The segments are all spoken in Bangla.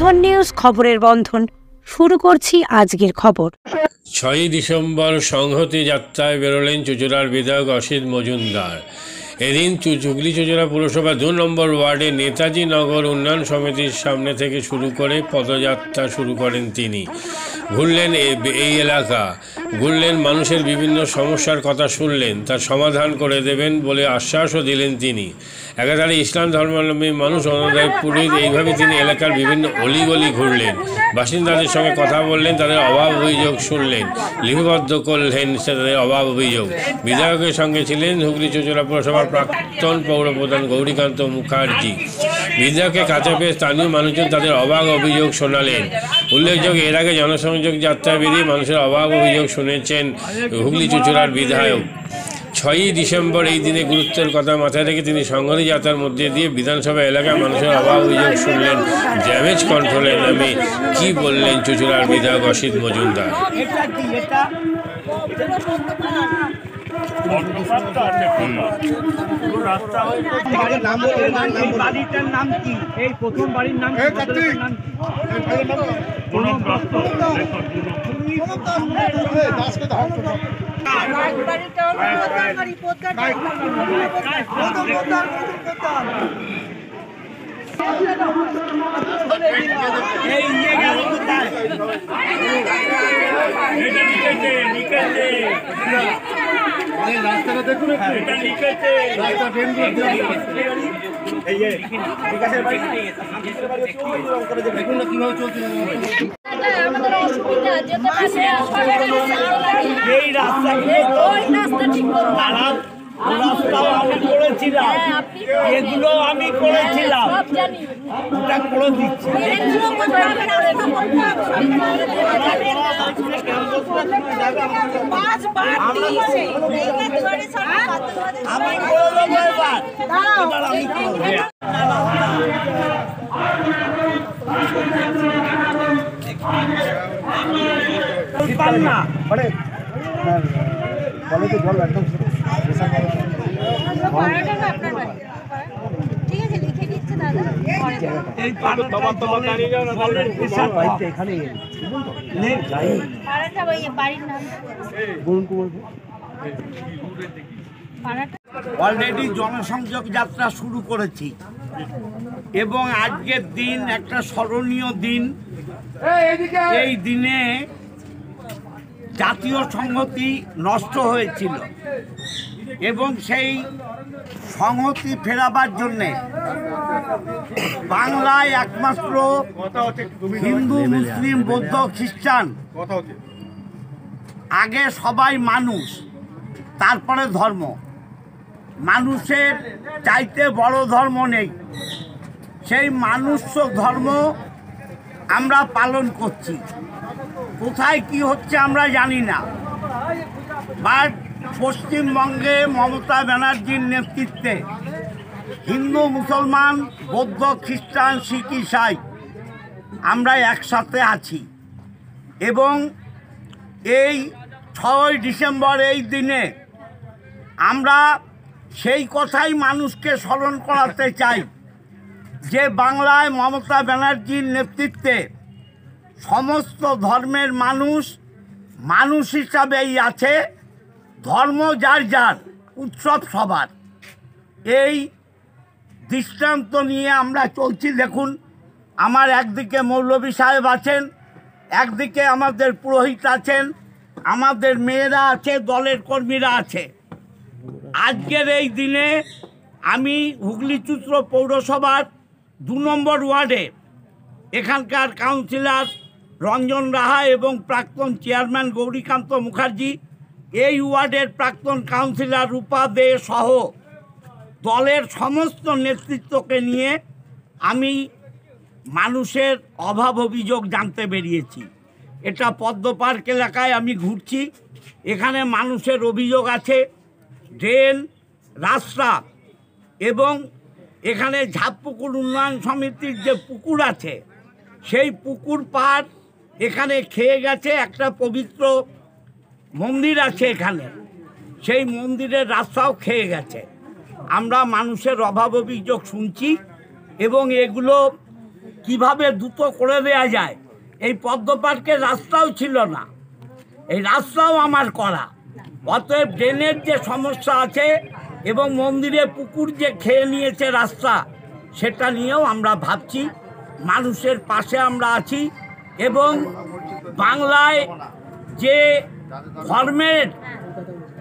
বন্ধন নিউজ, খবরের বন্ধন। শুরু করছি আজকের খবর। 6ই ডিসেম্বর সংহতি যাত্রায় বেরোলেন চুঁচুড়ার বিধায়ক অসিত মজুমদার। এদিন হুগলি চুঁচুড়া পুরসভা 2 নম্বর ওয়ার্ডে নেতাজি নগর উন্নয়ন সমিতির সামনে থেকে শুরু করে পদযাত্রা শুরু করেন তিনি। ঘুরলেন এই এলাকা, ঘুরলেন, মানুষের বিভিন্ন সমস্যার কথা শুনলেন, তার সমাধান করে দেবেন বলে আশ্বাসও দিলেন তিনি। একাধারে ইসলাম ধর্মাবলম্বী মানুষ, অনুদায়ী পুরোহিত, এইভাবে তিনি এলাকার বিভিন্ন অলিগলি ঘুরলেন, বাসিন্দাদের সঙ্গে কথা বললেন, তাদের অভাব অভিযোগ শুনলেন, লিপিবদ্ধ করলেন তাদের অভাব অভিযোগ। বিধায়কের সঙ্গে ছিলেন হুগলি চুঁচুড়া পুরসভার প্রাক্তন পৌরপ্রধান গৌরীকান্ত মুখার্জি। বিধায়ককে কাছে পেয়ে স্থানীয় মানুষজন তাদের অভাব অভিযোগ শোনালেন। উল্লেখযোগ্য, এর আগে জনসংযোগ যাত্রায় বেরিয়ে মানুষের অভাব অভিযোগ শুনেছেন হুগলি চুঁচুড়ার বিধায়ক। 6ই ডিসেম্বর এই দিনে গুরুত্বের কথা মাথায় রেখে তিনি সংহতি যাত্রার মধ্যে দিয়ে বিধানসভা এলাকায় মানুষের অভাব অভিযোগ শুনলেন। ড্যামেজ কন্ট্রোলের নামে কি বললেন চুঁচুড়ার বিধায়ক অসিত মজুমদার? রাস্তাটা দেখুন, দেখুন না কিভাবে চলছে। এই রাস্তা আমি করেছিলাম, এগুলো আমি করেছিলাম, ওটা করে দিচ্ছি। আমি করে দেবো এবার আমি না মানে কলেজে জল একদম অলরেডি জনসংযোগ যাত্রা শুরু করেছি এবং আজকের দিন একটা স্মরণীয় দিন। এই দিনে জাতীয় সংহতি নষ্ট হয়েছিল এবং সেই সংহতি ফেরাবার জন্যে বাংলায় একমাত্র হিন্দু, মুসলিম, বৌদ্ধ, খ্রিস্টান, আগে সবাই মানুষ, তারপরে ধর্ম। মানুষের চাইতে বড় ধর্ম নেই। সেই মানুষ্য ধর্ম আমরা পালন করছি। কোথায় কি হচ্ছে আমরা জানি না, বাট পশ্চিমবঙ্গে মমতা ব্যানার্জির নেতৃত্বে হিন্দু, মুসলমান, বৌদ্ধ, খ্রিস্টান, শিখ, ইসাই আমরা একসাথে আছি এবং এই 6ই ডিসেম্বর এই দিনে আমরা সেই কথাই মানুষকে স্মরণ করাতে চাই যে বাংলায় মমতা ব্যানার্জির নেতৃত্বে সমস্ত ধর্মের মানুষ মানুষ হিসাবেই আছে, ধর্ম যার যার, উৎসব সবার। এই দৃষ্টান্ত নিয়ে আমরা চলছি। দেখুন, আমার একদিকে মৌলভী সাহেব আছেন, একদিকে আমাদের পুরোহিত আছেন, আমাদের মেয়েরা আছে, দলের কর্মীরা আছে। আজকের এই দিনে আমি হুগলি চুঁচুড়া পৌরসভার 2 নম্বর ওয়ার্ডে এখানকার কাউন্সিলর রঞ্জন রাহা এবং প্রাক্তন চেয়ারম্যান গৌরীকান্ত মুখার্জি, এই ওয়ার্ডের প্রাক্তন কাউন্সিলর রূপা দে সহ দলের সমস্ত নেতৃত্বকে নিয়ে আমি মানুষের অভাব অভিযোগ জানতে বেরিয়েছি। এটা পদ্ম পার্ক এলাকায় আমি ঘুরছি। এখানে মানুষের অভিযোগ আছে ড্রেন, রাস্তা এবং এখানে ঝাপপুকুর উন্নয়ন সমিতির যে পুকুর আছে সেই পুকুর পাড় এখানে খেয়ে গেছে। একটা পবিত্র মন্দির আছে এখানে, সেই মন্দিরের রাস্তাও খেয়ে গেছে। আমরা মানুষের অভাব অভিযোগ শুনছি এবং এগুলো কিভাবে দ্রুত করে দেওয়া যায়। এই পদ্ম পার্কের রাস্তাও ছিল না, এই রাস্তাও আমার করা। অতএব ড্রেনের যে সমস্যা আছে এবং মন্দিরে পুকুর যে খেয়ে নিয়েছে রাস্তা, সেটা নিয়েও আমরা ভাবছি। মানুষের পাশে আমরা আছি এবং বাংলায় যে ধর্মের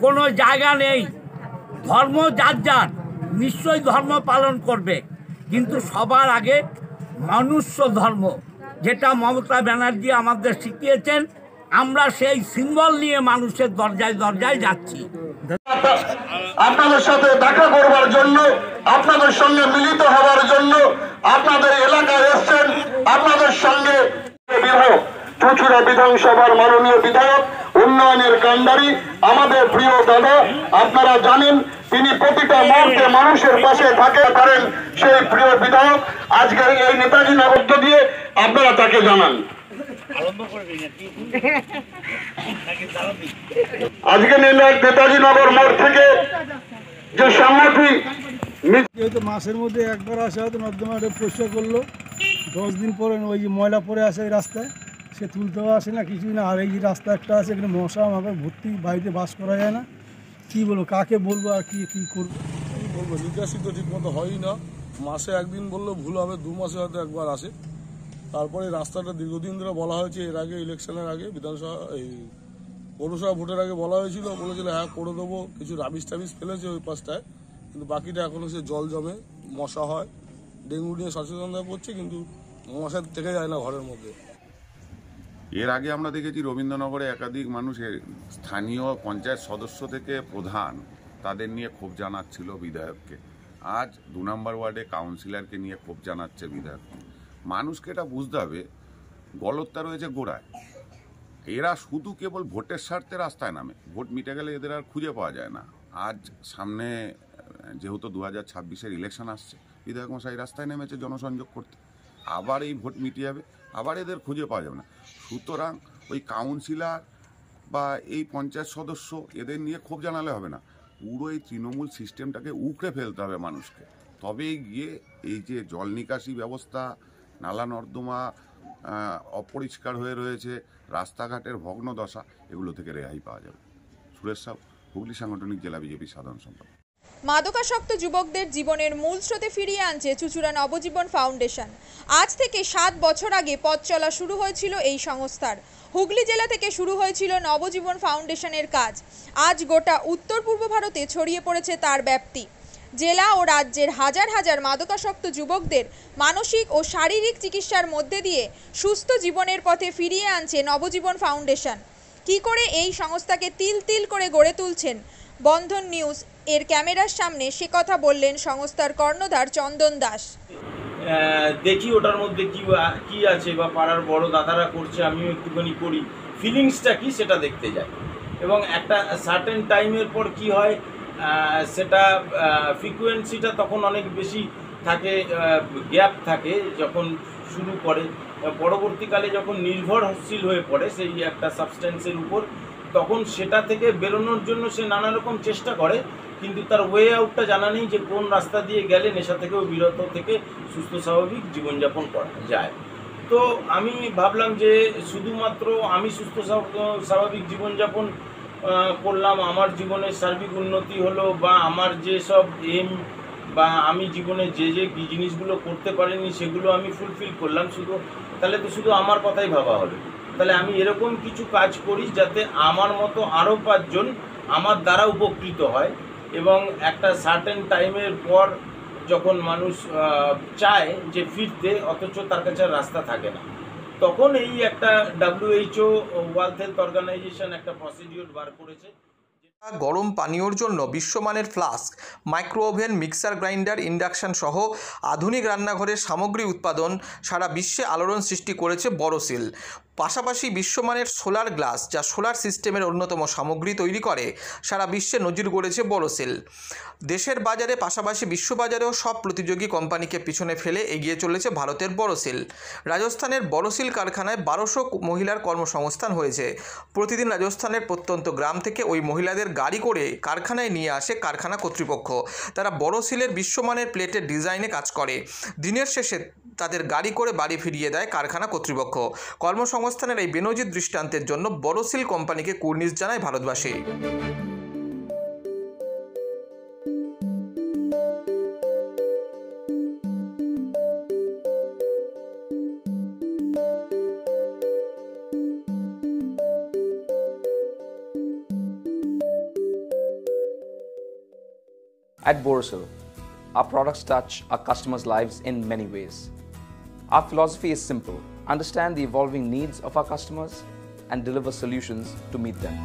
কোনো জায়গা নেই, ধর্ম যার যার, নিশ্চয়ই ধর্ম পালন করবে, কিন্তু সবার আগে মনুষ্য ধর্ম, যেটা মমতা ব্যানার্জি আমাদের শিখিয়েছেন, আমরা সেই সিম্বল নিয়ে মানুষের দরজায় দরজায় যাচ্ছি। আপনাদের সাথে দেখা করবার জন্য, আপনাদের সঙ্গে মিলিত হওয়ার জন্য আপনাদের এলাকায় এসছেন। আপনাদের সঙ্গে চুঁচুড়া বিধানসভার মাননীয় বিধায়ক, উন্নয়নের কান্ডারি, আমাদের প্রিয় দাদা। আপনারা জানেন তিনি প্রতিটা মুহূর্তে মানুষের পাশে থাকে পারেন। সেই প্রিয় বিধায়ক আজকে এই নেতাজি নগর দিয়ে আপনারা তাকে জানান। আজকে নেতাজি নগর মোড় থেকে যে সংগঠন যেহেতু মাসের মধ্যে একবার আসে, হয়তো নর্দমাটা পরিষ্কার করলো, 10 দিন পরে ওই যে ময়লা পরে আসে এই রাস্তায়, সে তুলতেও আসে না, কিছুই না। আর এই যে রাস্তা একটা আছে, এখানে মশা আমাকে ভর্তি, বাড়িতে বাস করা যায় না। কী বলবো, কাকে বলবো আর কী করবো? কী বলবো, নিকাশি তো ঠিক মতো হয়ই না। মাসে একদিন বললেও ভুল হবে, 2 মাসে হয়তো একবার আসে। তারপরে রাস্তাটা দীর্ঘদিন ধরে বলা হয়েছে, এর আগে ইলেকশনের আগে, বিধানসভা এই পৌরসভা ভোটের আগে বলা হয়েছিল, বলেছিল হ্যাঁ করে দেবো। কিছু রাবিশ টাবিশ ফেলেছে ওই পাশটায়, কিন্তু বাকিটা এখনও সে জল জমে, মশা হয়। ডেঙ্গু নিয়ে সচেতনতা করছে, কিন্তু মশার থেকে যায় না ঘরের মধ্যে। এর আগে আমরা দেখেছি রবীন্দ্রনগরে একাধিক মানুষের, স্থানীয় পঞ্চায়েত সদস্য থেকে প্রধান, তাদের নিয়ে ক্ষোভ জানাচ্ছিল বিধায়ককে। আজ 2 নম্বর ওয়ার্ডে কাউন্সিলরকে নিয়ে ক্ষোভ জানাচ্ছে বিধায়ক। মানুষকে এটা বুঝতে হবে, গলতটা রয়েছে গোড়ায়। এরা শুধু কেবল ভোটের স্বার্থে রাস্তায় নামে, ভোট মিটে গেলে এদের আর খুঁজে পাওয়া যায় না। আজ সামনে যেহেতু 2026-এর ইলেকশন আসছে, বিধায়ক মশাই রাস্তায় নেমেছে জনসংযোগ করতে। আবার এই ভোট মিটে যাবে, আবার এদের খুঁজে পাওয়া যাবে না। সুতরাং ওই কাউন্সিলর বা এই পঞ্চায়েত সদস্য এদের নিয়ে ক্ষোভ জানালে হবে না, পুরো এই তৃণমূল সিস্টেমটাকে উকড়ে ফেলতে হবে মানুষকে। তবেই গিয়ে এই যে জল নিকাশি ব্যবস্থা, নালা নর্দমা অপরিষ্কার হয়ে রয়েছে, রাস্তাঘাটের ভগ্ন দশা, এগুলো থেকে রেহাই পাওয়া যাবে। সুরেশ সাউ, হুগলি সাংগঠনিক জেলা বিজেপি সাধারণ সম্পাদক। মাদকাসক্ত যুবকদের জীবনের মূল স্রোতে ফিরিয়ে আনছে চুঁচুড়া নবজীবন ফাউন্ডেশন। আজ থেকে 7 বছর আগে পথ চলা শুরু হয়েছিল এই সংস্থার। হুগলি জেলা থেকে শুরু হয়েছিল নবজীবন ফাউন্ডেশনের কাজ। আজ গোটা উত্তর পূর্ব ভারতে ছড়িয়ে পড়েছে তার ব্যাপ্তি। জেলা ও রাজ্যের হাজার হাজার মাদকাসক্ত যুবকদের মানসিক ও শারীরিক চিকিৎসার মধ্যে দিয়ে সুস্থ জীবনের পথে ফিরিয়ে আনছে নবজীবন ফাউন্ডেশন। কী করে এই সংস্থাকে তিল তিল করে গড়ে তুলছেন বন্ধন নিউজ এর ক্যামেরার সামনে, সে কথা বললেন সংস্থার কর্ণধার চন্দন দাস। দেখি ওটার মধ্যে কি আছে, বা পাড়ার বড় দাদারা করছে, আমিও একটুখানি করি, ফিলিংসটা কি সেটা দেখতে যাই। এবং একটা সার্টেন টাইমের পর কি হয়, সেটা ফ্রিকোয়েন্সিটা তখন অনেক বেশি থাকে, গ্যাপ থাকে যখন শুরু করে। পরবর্তীকালে যখন নির্ভরশীল হয়ে পড়ে সেই একটা সাবস্টেন্সের উপর, তখন সেটা থেকে বেরোনোর জন্য সে নানা রকম চেষ্টা করে, কিন্তু তার ওয়ে আউটটা জানা নেই যে কোন রাস্তা দিয়ে গেলে নেশা থেকেও বিরত থেকে সুস্থ স্বাভাবিক জীবনযাপন করা যায়। তো আমি ভাবলাম যে শুধুমাত্র আমি সুস্থ স্বাভাবিক জীবনযাপন করলাম, আমার জীবনের সার্বিক উন্নতি হলো, বা আমার যেসব এম বা আমি জীবনে যে জিনিসগুলো করতে পারিনি সেগুলো আমি ফুলফিল করলাম, তাহলে তো শুধু আমার কথাই ভাবা হবে। তাহলে আমি এরকম কিছু কাজ করি যাতে আমার মতো আরও 5 জন আমার দ্বারা উপকৃত হয়। এবং একটা সার্টেন টাইমের পর যখন মানুষ চায় যে ফিরতে, অথচ তার কাছে রাস্তা থাকে না, তখন এই একটা WHO ওয়ার্ল্ড হেলথ অর্গানাইজেশন একটা প্রসিডিওর বার করেছে। গরম পানীয়র জন্য বিশ্বমানের flask, micro oven, mixer grinder, induction সহ আধুনিক রান্নাঘরের সামগ্রী উৎপাদন সারা বিশ্বে আলোড়ন সৃষ্টি করেছে বড়সিল। পাশাপাশি বিশ্বমানের সোলার গ্লাস, যা সোলার সিস্টেমের অন্যতম সামগ্রী তৈরি করে, সারা বিশ্বে নজির গড়েছে বড়সিল। দেশের বাজারে পাশাপাশি বিশ্ববাজারেও সব প্রতিযোগী কোম্পানিকে পিছনে ফেলে এগিয়ে চলেছে ভারতের বড়সিল। রাজস্থানের বড়সিল কারখানায় 1200 মহিলার কর্মসংস্থান হয়েছে। প্রতিদিন রাজস্থানের প্রত্যন্ত গ্রাম থেকে ওই মহিলাদের গাড়ি করে কারখানায় নিয়ে আসে কারখানা কর্তৃপক্ষ। তারা বড়সিলের বিশ্বমানের প্লেটের ডিজাইনে কাজ করে। দিনের শেষে তাদের গাড়ি করে বাড়ি ফিরিয়ে দেয় কারখানা কর্তৃপক্ষ। কর্মসংস্থানের এই বেনজির দৃষ্টান্তের জন্য বড়শিল কোম্পানিকে কুর্নিশ জানায় ভারতবাসী। At Borosil, our products touch our customers' lives in many ways. Our philosophy is simple: understand the evolving needs of our customers and deliver solutions to meet them.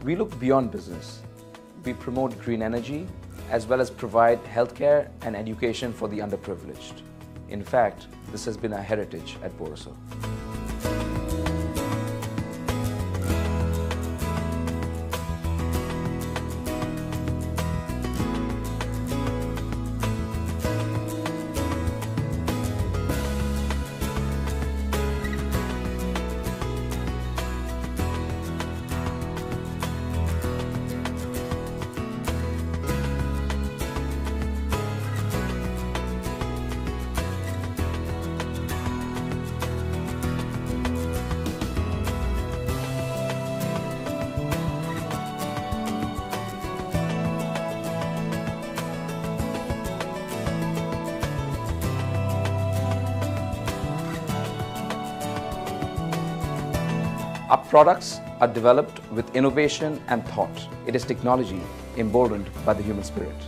We look beyond business. We promote green energy as well as provide healthcare and education for the underprivileged. In fact, this has been our heritage at Borosil. Our products are developed with innovation and thought. It is technology emboldened by the human spirit.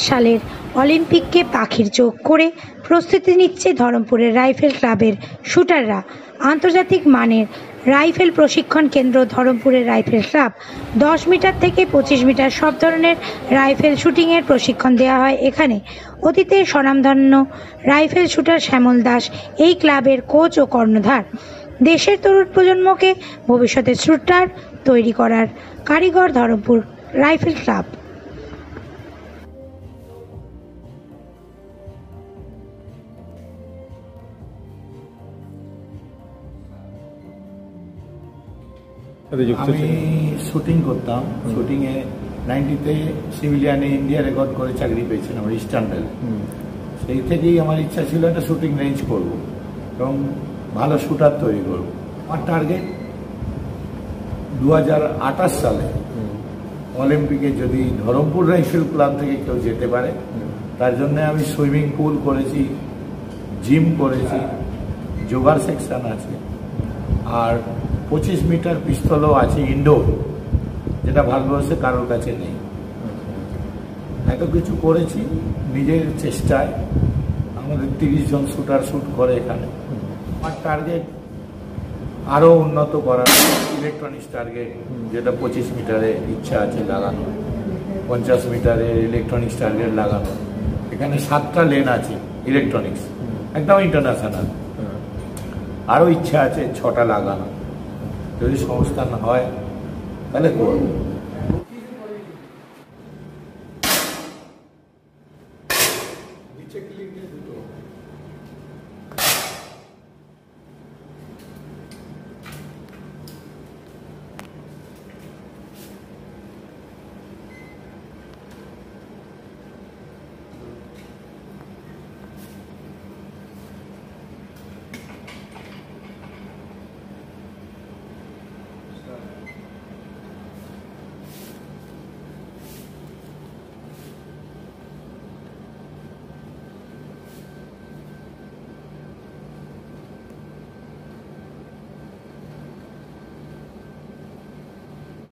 সালের অলিম্পিককে পাখির চোখ করে প্রস্তুতি নিচ্ছে ধরমপুরের রাইফেল ক্লাবের শুটাররা। আন্তর্জাতিক মানের রাইফেল প্রশিক্ষণ কেন্দ্র ধরমপুরের রাইফেল ক্লাব 10 মিটার থেকে 25 মিটার সব ধরনের রাইফেল শুটিংয়ের প্রশিক্ষণ দেওয়া হয় এখানে। অতীতে স্বনামধন্য রাইফেল শুটার শ্যামল দাস এই ক্লাবের কোচ ও কর্ণধার। দেশের তরুণ প্রজন্মকে ভবিষ্যতে শুটার তৈরি করার কারিগর ধরমপুর রাইফেল ক্লাব। আমি শুটিং করতাম। শুটিংয়ে 90-তে সিভিলিয়ানে ইন্ডিয়া রেকর্ড করে চাকরি পেয়েছিলাম আমার ইস্টার্ন রেল। সেই থেকেই আমার ইচ্ছা ছিল একটা শুটিং রেঞ্জ করব এবং ভালো শুটার তৈরি করব। আমার টার্গেট 2028 সালে অলিম্পিকে যদি ধরমপুর রাইফেল ক্লাব থেকে কেউ যেতে পারে, তার জন্য আমি সুইমিং পুল করেছি, জিম করেছি, যোগার সেকশন আছে, আর 25 মিটার পিস্তলও আছে ইনডোর, যেটা ভারতবর্ষে কারোর কাছে নেই। এত কিছু করেছি নিজের চেষ্টায়। আমাদের 30 জন শুটার শুট করে এখানে। আমার টার্গেট আরও উন্নত করার, ইলেকট্রনিক্স টার্গেট, যেটা 25 মিটারে ইচ্ছা আছে লাগানো, 50 মিটারের ইলেকট্রনিক্স টার্গেট লাগানো। এখানে 7টা লেন আছে ইলেকট্রনিক্স, একদম ইন্টারন্যাশনাল। আরও ইচ্ছা আছে 6টা লাগানো। যদি সংস্থান হয় তাহলে করব।